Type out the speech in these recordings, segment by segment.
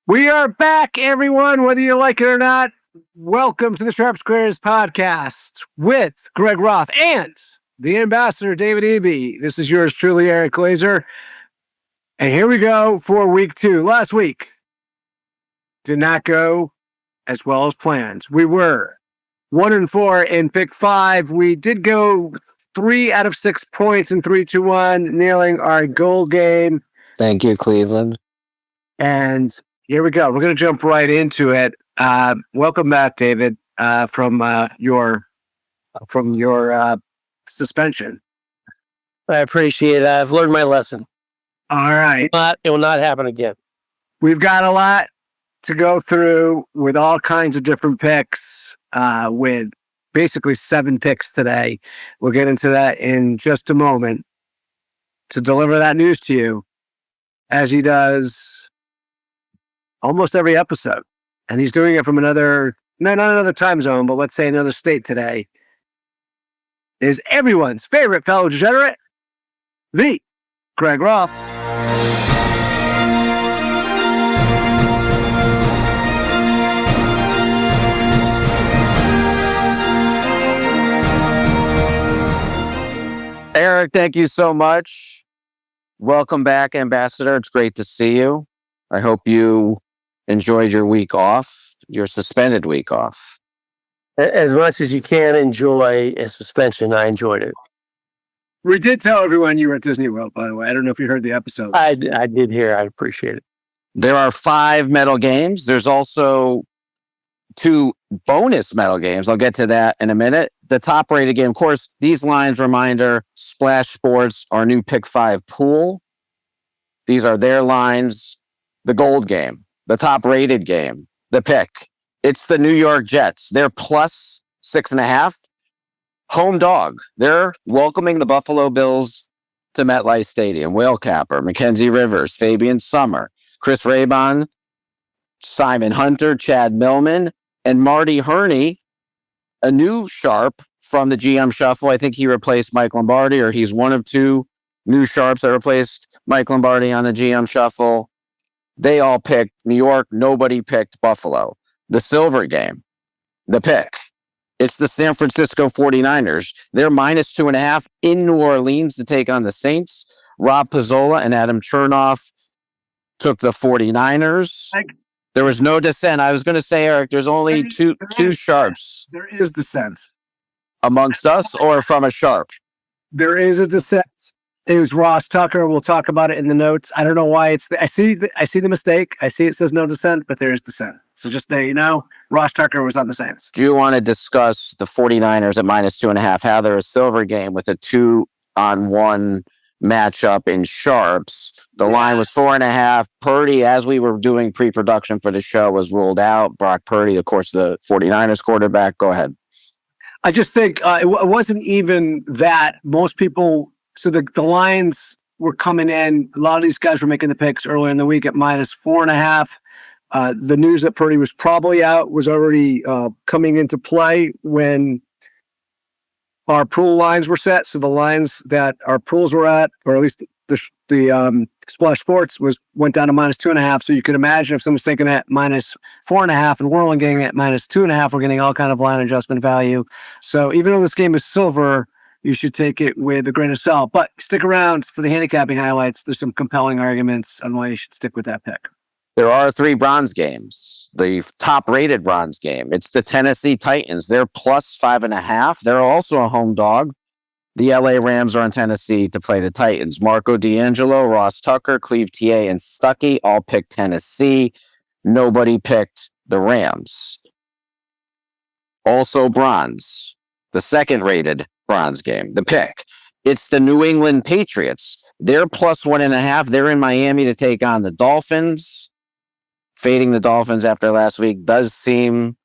We are back, everyone, whether you like it or not. Welcome to the Sharp Squares podcast with Greg Roth and the ambassador, David Eby. This is yours truly, Eric Glazer. And here we go for week 2. Last week did not go as well as planned. We were 1-4 in pick 5. We did go 3 out of 6 points in 3-2-1, nailing our goal game. Thank you, Cleveland. And here we go. We're going to jump right into it. Welcome back, David, from your suspension. I appreciate it. I've learned my lesson. All right. It will not happen again. We've got a lot to go through with all kinds of different picks, with basically 7 picks today. We'll get into that in just a moment to deliver that news to you, as he does almost every episode. And he's doing it from not another time zone, but let's say another state today. Is everyone's favorite fellow degenerate, the Greg Roth. Eric, thank you so much. Welcome back, Ambassador. It's great to see you. I hope you enjoyed your week off, your suspended week off. As much as you can enjoy a suspension, I enjoyed it. We did tell everyone you were at Disney World, by the way. I don't know if you heard the episode. I did hear. I appreciate it. There are 5 medal games. There's also 2 bonus medal games. I'll get to that in a minute. The top rated game, of course, these lines, reminder, Splash Sports, our new Pick 5 pool. These are their lines. The gold game, the top rated game, the pick. It's the New York Jets. They're plus 6.5. Home dog. They're welcoming the Buffalo Bills to MetLife Stadium. Will Capper, Mackenzie Rivers, Fabian Summer, Chris Raybon, Simon Hunter, Chad Millman, and Marty Herney, a new sharp from the GM Shuffle. I think he replaced Mike Lombardi, or he's one of 2 new sharps that replaced Mike Lombardi on the GM Shuffle. They all picked New York. Nobody picked Buffalo. The silver game, the pick. It's the San Francisco 49ers. They're minus 2.5 in New Orleans to take on the Saints. Rob Pizzola and Adam Chernoff took the 49ers. There was no dissent. I was going to say, Eric, there's only two sharps. There is dissent. Amongst us or from a sharp? There is a dissent. It was Ross Tucker. We'll talk about it in the notes. I don't know why I see the mistake. I see it says no dissent, but there is dissent. So just so you know, Ross Tucker was on the Saints. Do you want to discuss the 49ers at minus 2.5, how they're a silver game with a 2-on-1 matchup in sharps? The line was 4.5. Purdy, as we were doing pre-production for the show, was ruled out. Brock Purdy, of course, the 49ers quarterback. Go ahead. I just think it wasn't even that. Most people, so the lines were coming in. A lot of these guys were making the picks earlier in the week at minus 4.5. The news that Purdy was probably out was already coming into play when our pool lines were set. So the lines that our pools were at, or at least the Splash Sports, went down to minus 2.5. So you could imagine if someone's thinking at minus 4.5 and we're only getting at minus 2.5, we're getting all kind of line adjustment value. So even though this game is silver, you should take it with a grain of salt. But stick around for the handicapping highlights. There's some compelling arguments on why you should stick with that pick. There are 3 bronze games. The top-rated bronze game. It's the Tennessee Titans. They're plus 5.5. They're also a home dog. The LA Rams are in Tennessee to play the Titans. Marco D'Angelo, Ross Tucker, Cleve TA, and Stuckey all picked Tennessee. Nobody picked the Rams. Also bronze. The second-rated bronze game. The pick. It's the New England Patriots. They're plus 1.5. They're in Miami to take on the Dolphins. Fading the Dolphins after last week does seem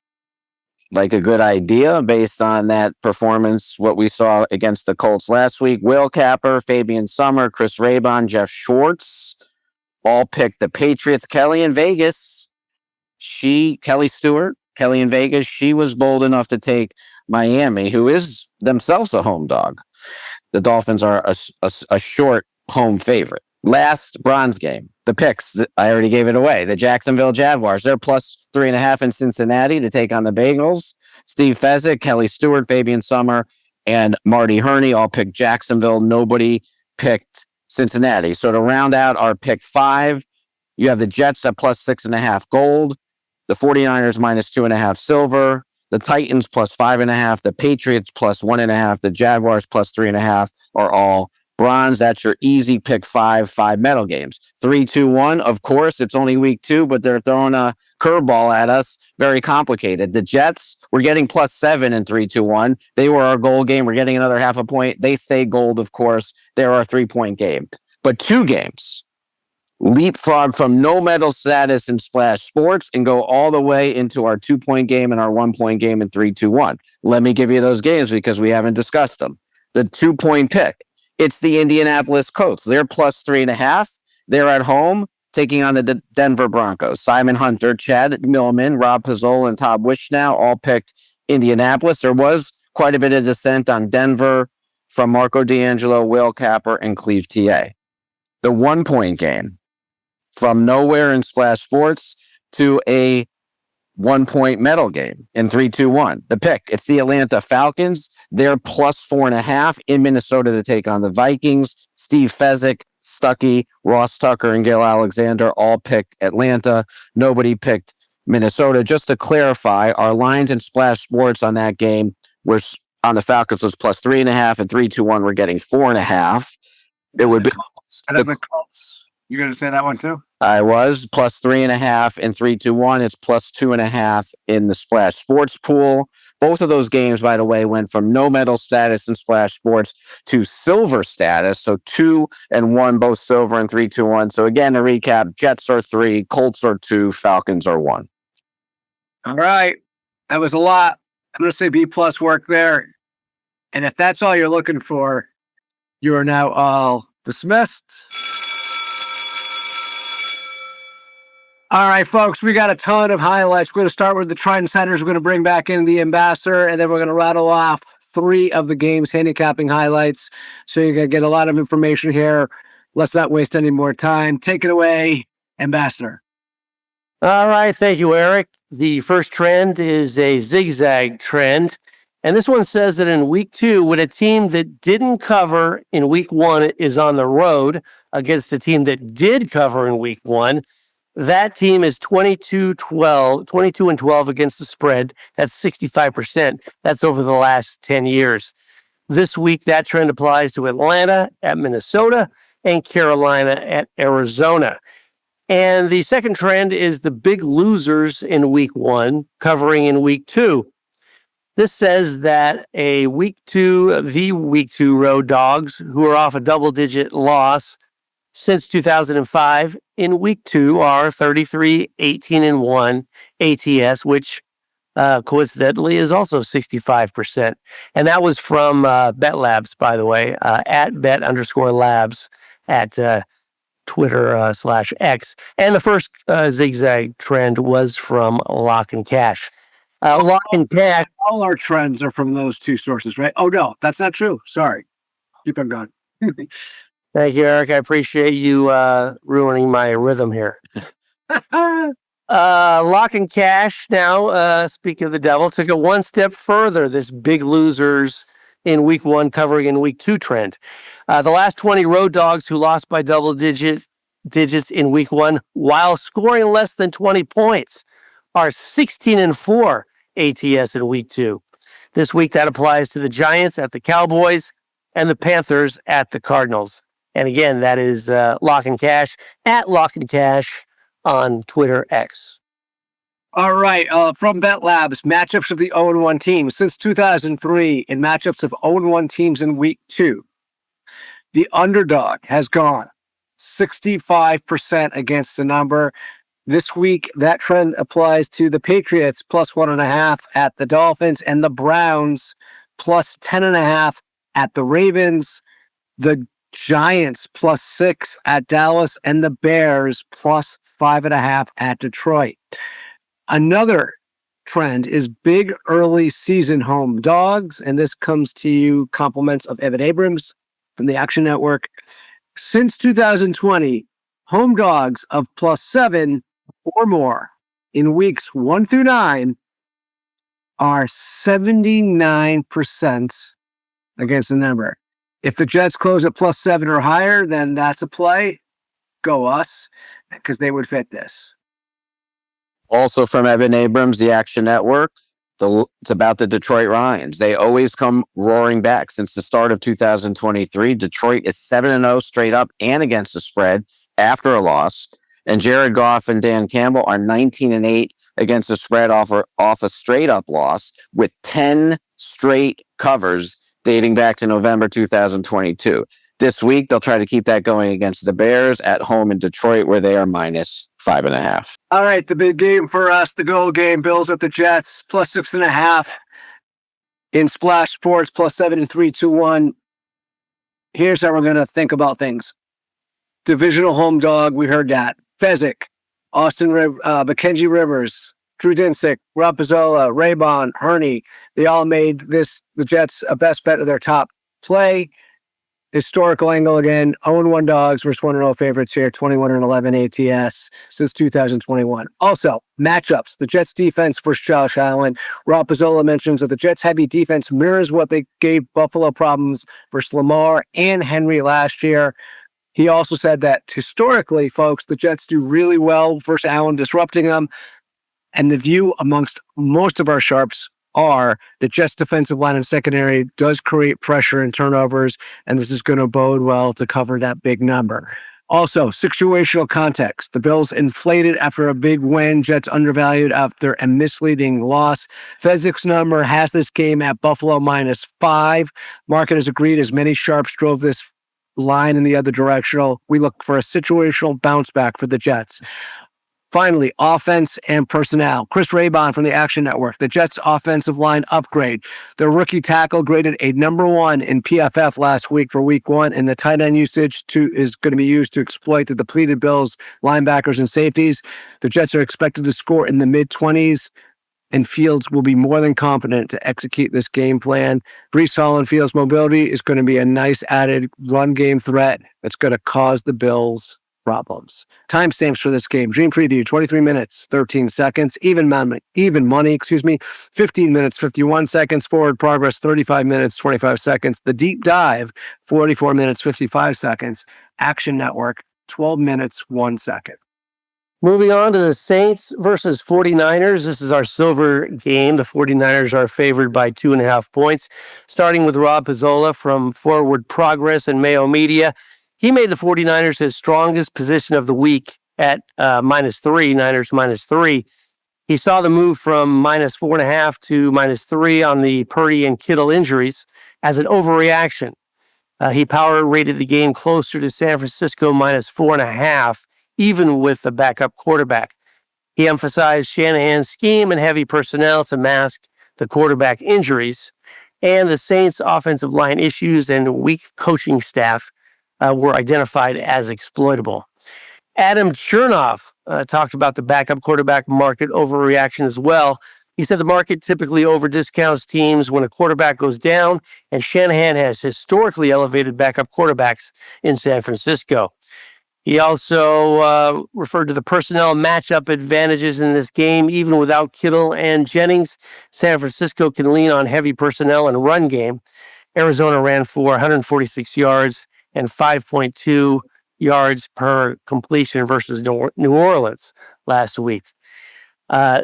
like a good idea based on that performance, what we saw against the Colts last week. Will Capper, Fabian Summer, Chris Raybon, Jeff Schwartz all picked the Patriots. Kelly in Vegas, Kelly Stewart, Kelly in Vegas, she was bold enough to take Miami, who is themselves a home dog. The Dolphins are a short home favorite. Last bronze game, the picks. I already gave it away. The Jacksonville Jaguars, they're plus 3.5 in Cincinnati to take on the Bengals. Steve Fezzik, Kelly Stewart, Fabian Summer, and Marty Herney all picked Jacksonville. Nobody picked Cincinnati. So to round out our pick 5, you have the Jets at plus 6.5 gold, the 49ers minus 2.5 silver, the Titans plus 5.5, the Patriots plus 1.5, the Jaguars plus 3.5 are all bronze. That's your easy pick 5 metal games. 3, 2, 1. Of course, it's only week 2, but they're throwing a curveball at us. Very complicated. The Jets, we're getting plus 7 in 3, 2, 1. They were our goal game. We're getting another half a point. They stay gold, of course. They're our 3-point game. But 2 games leapfrog from no medal status in Splash Sports and go all the way into our 2-point game and our 1-point game in 3, 2, 1. Let me give you those games because we haven't discussed them. The 2-point pick. It's the Indianapolis Colts. They're plus 3.5. They're at home taking on the Denver Broncos. Simon Hunter, Chad Millman, Rob Pizzola, and Todd Wishnow all picked Indianapolis. There was quite a bit of dissent on Denver from Marco D'Angelo, Will Capper, and Cleve TA. The 1-point game. From nowhere in Splash Sports to a 1-point medal game in 3, 2, 1. The pick, it's the Atlanta Falcons. They're plus 4.5 in Minnesota to take on the Vikings. Steve Fezzik, Stuckey, Ross Tucker, and Gil Alexander all picked Atlanta. Nobody picked Minnesota. Just to clarify, our lines in Splash Sports on that game were on the Falcons was plus 3.5 and 3, 2, 1. We're getting 4.5. It would be the Colts. You're going to say that one too? I was plus 3.5 in 3, 2, 1. It's plus 2.5 in the Splash Sports pool. Both of those games, by the way, went from no medal status in Splash Sports to silver status. So 2 and 1, both silver and 3, 2, 1. So again, to recap, Jets are 3, Colts are 2, Falcons are 1. All right. That was a lot. I'm going to say B+ work there. And if that's all you're looking for, you are now all dismissed. All right, folks, we got a ton of highlights. We're going to start with the Trident Centers. We're going to bring back in the Ambassador, and then we're going to rattle off 3 of the game's handicapping highlights. So you're going to get a lot of information here. Let's not waste any more time. Take it away, Ambassador. All right. Thank you, Eric. The first trend is a zig-zag trend. And this one says that in week 2, when a team that didn't cover in week 1 is on the road against a team that did cover in week 1, that team is 22 and 12 against the spread. That's 65%. That's over the last 10 years. This week, that trend applies to Atlanta at Minnesota and Carolina at Arizona. And the second trend is the big losers in week 1 covering in week 2. This says that the week 2 road dogs who are off a double-digit loss since 2005 in week 2 are 33, 18, and 1 ATS, which coincidentally is also 65%. And that was from Bet Labs, by the way, at bet_labs at Twitter /X. And the first zigzag trend was from Lock and Cash. Lock and Cash. All our trends are from those 2 sources, right? Oh, no, that's not true. Sorry. Keep on going. Thank you, Eric. I appreciate you ruining my rhythm here. Lock and Cash now, speaking of the devil, took it one step further, this big losers in week 1 covering in week 2 trend. The last 20 road dogs who lost by double digits in week 1 while scoring less than 20 points are 16 and 4 ATS in week 2. This week, that applies to the Giants at the Cowboys and the Panthers at the Cardinals. And again, that is Lock and Cash at Lock and Cash on Twitter X. All right. From Bet Labs, matchups of the 0-1 teams. Since 2003, in matchups of 0-1 teams in week 2, the underdog has gone 65% against the number. This week, that trend applies to the Patriots plus 1.5 at the Dolphins and the Browns plus 10.5 at the Ravens. The Giants plus 6 at Dallas and the Bears plus 5.5 at Detroit. Another trend is big early season home dogs, and this comes to you compliments of Evan Abrams from the Action Network. Since 2020, home dogs of +7 or more in weeks 1 through 9 are 79% against the number. If the Jets close at +7 or higher, then that's a play. Go us, because they would fit this. Also from Evan Abrams, the Action Network, it's about the Detroit Lions. They always come roaring back. Since the start of 2023, Detroit is 7-0 straight up and against the spread after a loss. And Jared Goff and Dan Campbell are 19-8 against the spread off a straight up loss, with 10 straight covers dating back to November 2022. This week, they'll try to keep that going against the Bears at home in Detroit, where they are -5.5. All right, the big game for us, the goal game, Bills at the Jets, +6.5 in Splash Sports, +7 in 3-2-1. Here's how we're going to think about things. Divisional home dog, we heard that. Fezzik, Mackenzie Rivers, Drew Dinsick, Rob Pizzola, Raybon, Herney, they all made the Jets a best bet of their top play. Historical angle again, 0-1 dogs versus 1-0 favorites here, 21-11 ATS since 2021. Also, matchups, the Jets defense versus Josh Allen. Rob Pizzola mentions that the Jets heavy defense mirrors what they gave Buffalo problems versus Lamar and Henry last year. He also said that historically, folks, the Jets do really well versus Allen disrupting them. And the view amongst most of our sharps are the Jets defensive line and secondary does create pressure and turnovers, and this is going to bode well to cover that big number. Also, situational context. The Bills inflated after a big win. Jets undervalued after a misleading loss. Fezzik's number has this game at Buffalo -5. Market has agreed as many sharps drove this line in the other directional. We look for a situational bounce back for the Jets. Finally, offense and personnel. Chris Raybon from the Action Network. The Jets' offensive line upgrade. Their rookie tackle graded a #1 in PFF last week for week 1, and the tight end usage is going to be used to exploit the depleted Bills linebackers and safeties. The Jets are expected to score in the mid-20s, and Fields will be more than competent to execute this game plan. Breece Hall and Fields' mobility is going to be a nice added run game threat that's going to cause the Bills problems. Timestamps for this game. Dream preview, 23 minutes, 13 seconds. Even money, 15 minutes, 51 seconds. Forward progress, 35 minutes, 25 seconds. The deep dive, 44 minutes, 55 seconds. Action Network, 12 minutes, 1 second. Moving on to the Saints versus 49ers. This is our silver game. The 49ers are favored by 2.5 points. Starting with Rob Pizzola from Forward Progress and Mayo Media. He made the 49ers his strongest position of the week at -3, Niners -3. He saw the move from -4.5 to -3 on the Purdy and Kittle injuries as an overreaction. He power rated the game closer to San Francisco -4.5, even with the backup quarterback. He emphasized Shanahan's scheme and heavy personnel to mask the quarterback injuries, and the Saints' offensive line issues and weak coaching staff were identified as exploitable. Adam Chernoff talked about the backup quarterback market overreaction as well. He said the market typically over-discounts teams when a quarterback goes down, and Shanahan has historically elevated backup quarterbacks in San Francisco. He also referred to the personnel matchup advantages in this game. Even without Kittle and Jennings, San Francisco can lean on heavy personnel and run game. Arizona ran for 146 yards and 5.2 yards per completion versus New Orleans last week.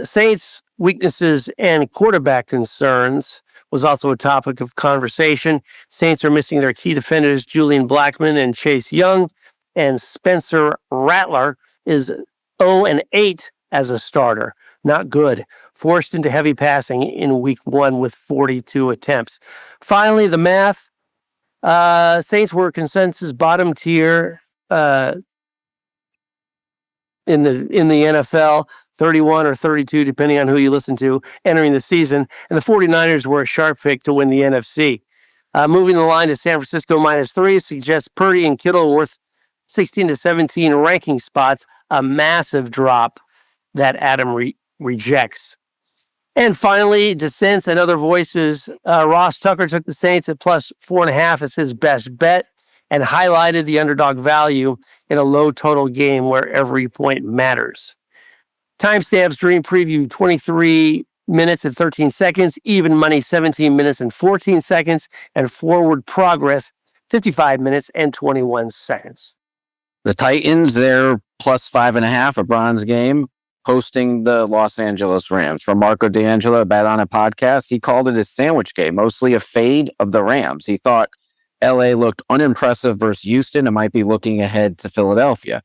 Saints' weaknesses and quarterback concerns was also a topic of conversation. Saints are missing their key defenders, Julian Blackmon and Chase Young, and Spencer Rattler is 0-8 as a starter. Not good. Forced into heavy passing in week 1 with 42 attempts. Finally, the math. Saints were consensus bottom tier in the NFL, 31 or 32, depending on who you listen to, entering the season. And the 49ers were a sharp pick to win the NFC. Moving the line to San Francisco -3 suggests Purdy and Kittle worth 16 to 17 ranking spots, a massive drop that Adam rejects. And finally, dissents and other voices. Ross Tucker took the Saints at +4.5 as his best bet. and highlighted the underdog value in a low total game where every point matters. Timestamps Dream Preview 23 minutes and 13 seconds, Even Money 17 minutes and 14 seconds, and Forward Progress 55 minutes and 21 seconds. The Titans, they're plus 5.5, a bronze game, hosting the Los Angeles Rams. From Marco D'Angelo, Bet on a podcast, he called it a sandwich game, mostly a fade of the Rams. He thought LA looked unimpressive versus Houston and might be looking ahead to Philadelphia.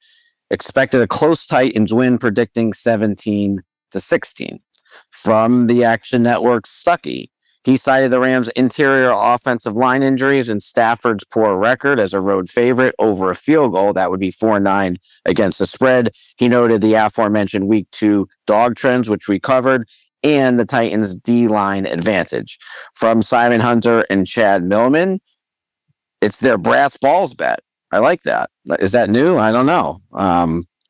Expected a close Titans win, predicting 17-16. From the Action Network's Stuckey, he cited the Rams' interior offensive line injuries and Stafford's poor record as a road favorite over a field goal. That would be 4-9 against the spread. He noted the aforementioned week 2 dog trends, which we covered, and the Titans' D-line advantage. From Simon Hunter and Chad Millman, it's their brass balls bet. I like that. Is that new? I don't know.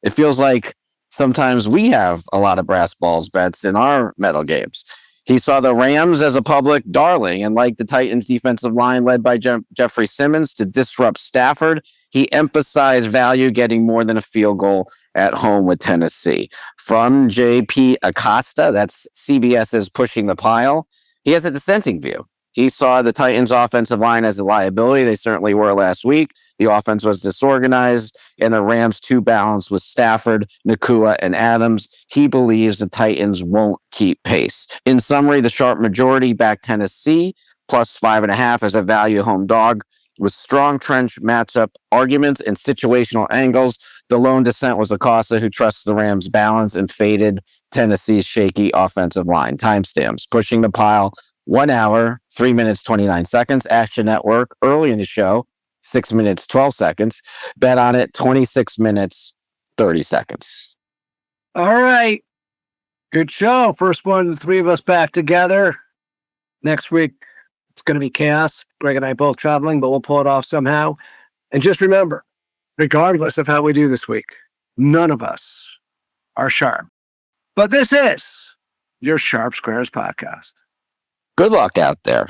It feels like sometimes we have a lot of brass balls bets in our metal games. He saw the Rams as a public darling and liked the Titans' defensive line led by Jeffrey Simmons to disrupt Stafford. He emphasized value getting more than a field goal at home with Tennessee. From J.P. Acosta, that's CBS's Pushing the Pile, he has a dissenting view. He saw the Titans' offensive line as a liability. They certainly were last week. The offense was disorganized, and the Rams too balanced with Stafford, Nakua, and Adams. He believes the Titans won't keep pace. In summary, the sharp majority backed Tennessee plus 5.5 as a value home dog with strong trench matchup arguments and situational angles. The lone dissent was Acosta, who trusts the Rams' balance and faded Tennessee's shaky offensive line. Timestamps, Pushing the Pile, 1 hour, 3 minutes, 29 seconds. Action Network, early in the show, 6 minutes, 12 seconds. Bet on it, 26 minutes, 30 seconds. All right. Good show. First one, the three of us back together. Next week, it's going to be chaos. Greg and I both traveling, but we'll pull it off somehow. And just remember, regardless of how we do this week, none of us are sharp. But this is your Sharp Squares podcast. Good luck out there.